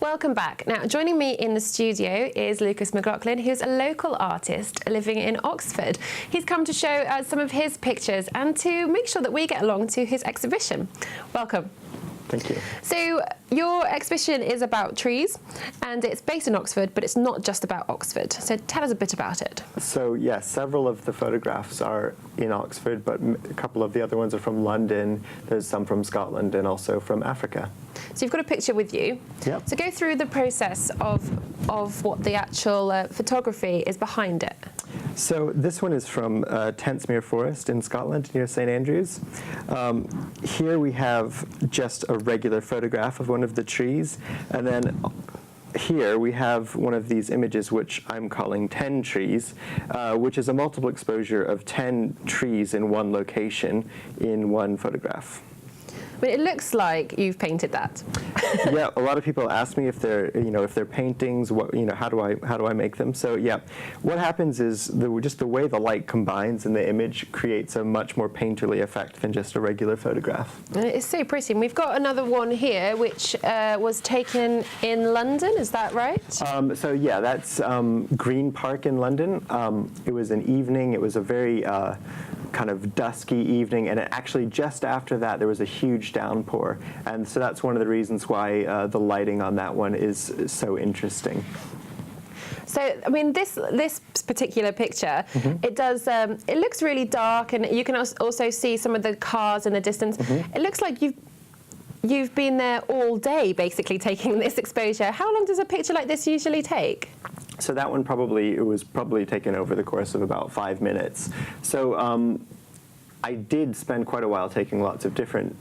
Welcome back. Now, joining me in the studio is Mclaughlin, who's a local artist living in Oxford. He's come to show us some of his pictures and to make sure that we get along to his exhibition. Welcome. Thank you. So your exhibition is about trees, and it's based in Oxford, but it's not just about Oxford. So tell us a bit about it. So yes, several of the photographs are in Oxford, but a couple of the other ones are from London. There's some from Scotland and also from Africa. So you've got a picture with you. Yep. So go through the process of what the actual photography is behind it. So this one is from Tentsmere Forest in Scotland near St Andrews. Here we have just a regular photograph of one of the trees, and then here we have one of these images which I'm calling 10 trees, which is a multiple exposure of 10 trees in one location in one photograph. But it looks like you've painted that. Yeah, a lot of people ask me if they're, if they're paintings, how do I make them? So yeah, what happens is just the way the light combines in the image creates a much more painterly effect than just a regular photograph. It's so pretty. And we've got another one here, which was taken in London. Is that right? So yeah, that's Green Park in London. It was an evening. It was a very kind of dusky evening, and actually just after that there was a huge downpour, and so that's one of the reasons why the lighting on that one is so interesting. So, I mean, this particular picture, it does. It looks really dark, and you can also see some of the cars in the distance. It looks like you've been there all day, basically taking this exposure. How long does a picture like this usually take? So that one was probably taken over the course of about 5 minutes. So I did spend quite a while taking lots of different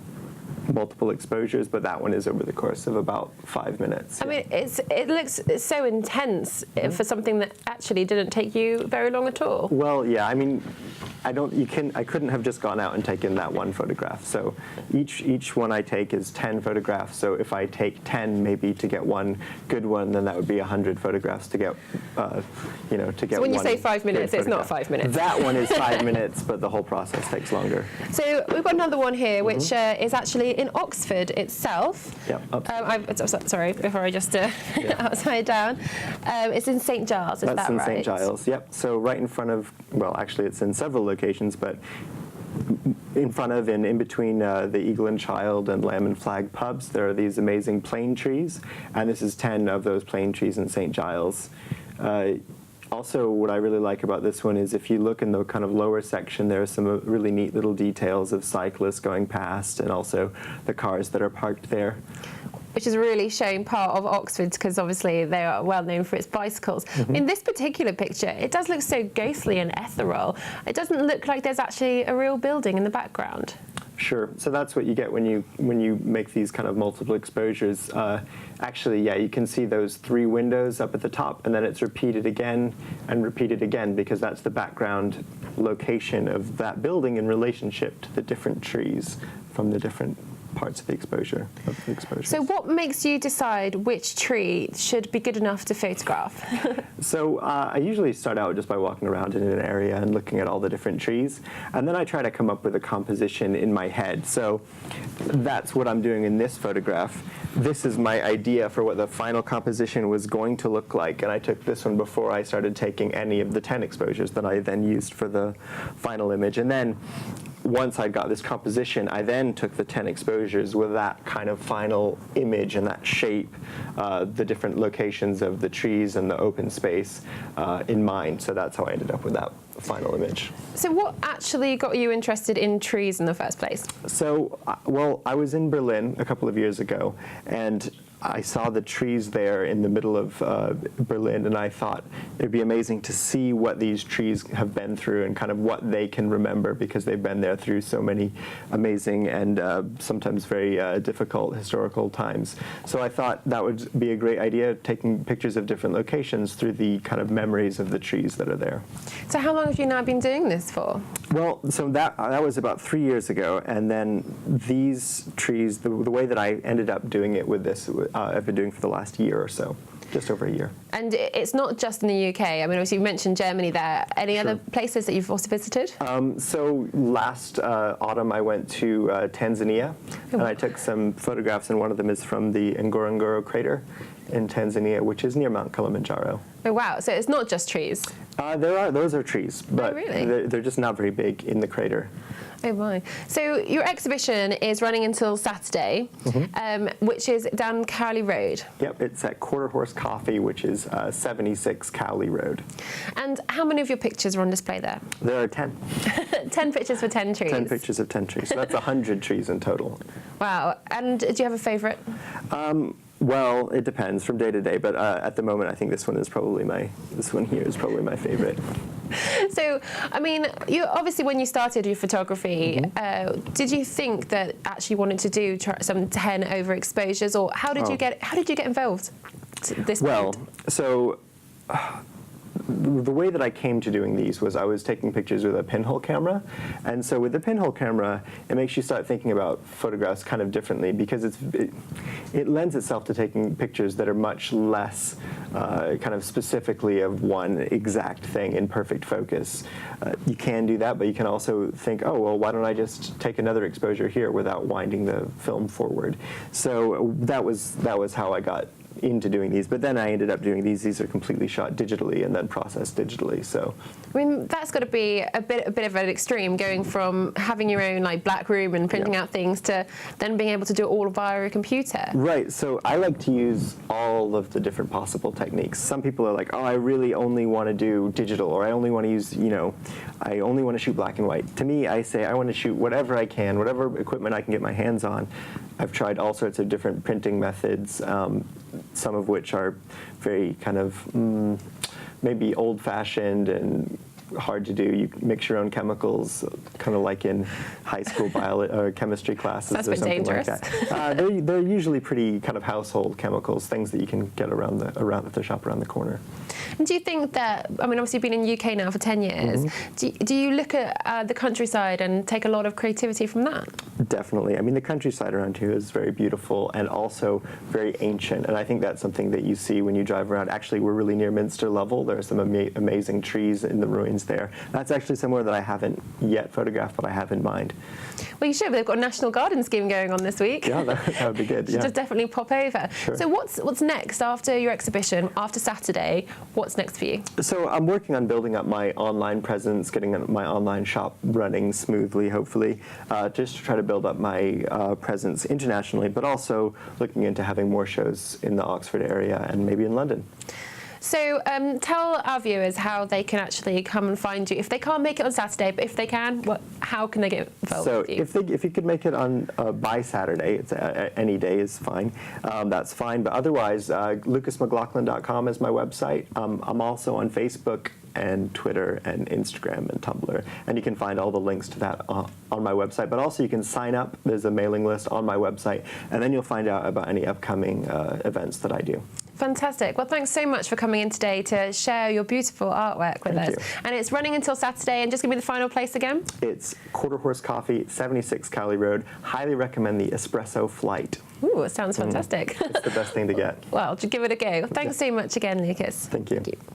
multiple exposures, but that one is over the course of about 5 minutes. I mean, it looks so intense for something that actually didn't take you very long at all. Well, yeah, I mean, I couldn't have just gone out and taken that one photograph. So each one I take is 10 photographs. So if I take 10 maybe to get one good one, then that would be 100 photographs to get, to get. So when you say 5 minutes, it's not 5 minutes. That one is 5 minutes, but the whole process takes longer. So we've got another one here, which is actually in Oxford itself. Yeah. Sorry, before I just upside down. It's in St Giles, is that right? That's in St Giles, yep. So right in front of, well, actually it's in several locations, but in front of and in between the Eagle and Child and Lamb and Flag pubs, there are these amazing plane trees, and this is 10 of those plane trees in St Giles. Also, what I really like about this one is if you look in the kind of lower section, there are some really neat little details of cyclists going past and also the cars that are parked there. Which is really showing part of Oxford, because obviously they are well known for its bicycles. In this particular picture, it does look so ghostly and ethereal. It doesn't look like there's actually a real building in the background. Sure. So that's what you get when you make these kind of multiple exposures. Actually, yeah, you can see those 3 windows up at the top, and then it's repeated again and repeated again, because that's the background location of that building in relationship to the different trees from the different parts of the exposure. So what makes you decide which tree should be good enough to photograph? So I usually start out just by walking around in an area and looking at all the different trees, and then I try to come up with a composition in my head. So that's what I'm doing in this photograph. This is my idea for what the final composition was going to look like, and I took this one before I started taking any of the 10 exposures that I then used for the final image. And then once I got this composition, I then took the 10 exposures with that kind of final image and that shape, the different locations of the trees and the open space in mind. So that's how I ended up with that final image. So what actually got you interested in trees in the first place? So, well, I was in Berlin a couple of years ago, and I saw the trees there in the middle of Berlin, and I thought it'd be amazing to see what these trees have been through and kind of what they can remember, because they've been there through so many amazing and sometimes very difficult historical times. So I thought that would be a great idea, taking pictures of different locations through the kind of memories of the trees that are there. So how long have you now been doing this for? Well, so that was about 3 years ago, and then these trees, the way that I ended up doing it with this, I've been doing for the last year or so. just over a year. And it's not just in the UK. I mean, obviously you mentioned Germany there. Any Sure. other places that you've also visited? So last autumn I went to Tanzania, and I took some photographs, and one of them is from the Ngorongoro crater in Tanzania, which is near Mount Kilimanjaro. Oh, wow. So it's not just trees. Those are trees, but really? they're just not very big in the crater. Oh my. So your exhibition is running until Saturday, which is down Cowley Road. Yep, it's at Quarter Horse Coffee, which is 76 Cowley Road. And how many of your pictures are on display there? There are 10. 10 pictures for 10 trees. 10 pictures of 10 trees. So that's 100 trees in total. Wow. And do you have a favourite? Well, it depends from day to day, but at the moment I think this one here is probably my favorite. So, I mean, you obviously when you started your photography, did you think that actually wanted to do some 10 overexposures, or how did you get involved at this point? So the way that I came to doing these was I was taking pictures with a pinhole camera, and so with the pinhole camera it makes you start thinking about photographs kind of differently, because it lends itself to taking pictures that are much less kind of specifically of one exact thing in perfect focus. You can do that, but you can also think, oh well, why don't I just take another exposure here without winding the film forward? So that was how I got into doing these, but then I ended up doing these. These are completely shot digitally and then processed digitally. So, I mean, that's got to be a bit of an extreme, going from having your own like black room and printing out things to then being able to do it all via a computer. Right. So I like to use all of the different possible techniques. Some people are like, oh, I really only want to do digital, or I only want to use, I only want to shoot black and white. To me, I say I want to shoot whatever I can, whatever equipment I can get my hands on. I've tried all sorts of different printing methods, some of which are very kind of maybe old-fashioned and hard to do. You mix your own chemicals, kind of like in high school chemistry classes. That's or been something dangerous. like that. They're usually pretty kind of household chemicals, things that you can get around the shop around the corner. And do you think that, I mean, obviously you've been in the UK now for 10 years, do you look at the countryside and take a lot of creativity from that? Definitely. I mean, the countryside around here is very beautiful and also very ancient, and I think that's something that you see when you drive around. Actually, we're really near Minster Level. There are some amazing trees in the ruins there. That's actually somewhere that I haven't yet photographed, but I have in mind. Well, you should. They've got a National Garden Scheme going on this week. Yeah, that would be good. You should just definitely pop over. Sure. So what's next after your exhibition, after Saturday? What's next for you? So I'm working on building up my online presence, getting my online shop running smoothly, hopefully, just to try to build up my presence internationally, but also looking into having more shows in the Oxford area and maybe in London. So tell our viewers how they can actually come and find you. If they can't make it on Saturday, but if they can, how can they get involved with you? So if you could make it on by Saturday, it's any day is fine. That's fine. But otherwise, lucasmclaughlin.com is my website. I'm also on Facebook and Twitter and Instagram and Tumblr, and you can find all the links to that on my website. But also you can sign up. There's a mailing list on my website, and then you'll find out about any upcoming events that I do. Fantastic. Well, thanks so much for coming in today to share your beautiful artwork with us. You. And it's running until Saturday, and just give me the final place again. It's Quarter Horse Coffee, 76 Cowley Road. Highly recommend the espresso flight. Ooh, it sounds fantastic. It's the best thing to get. Well, give it a go. Thanks so much again, Lucas. Thank you.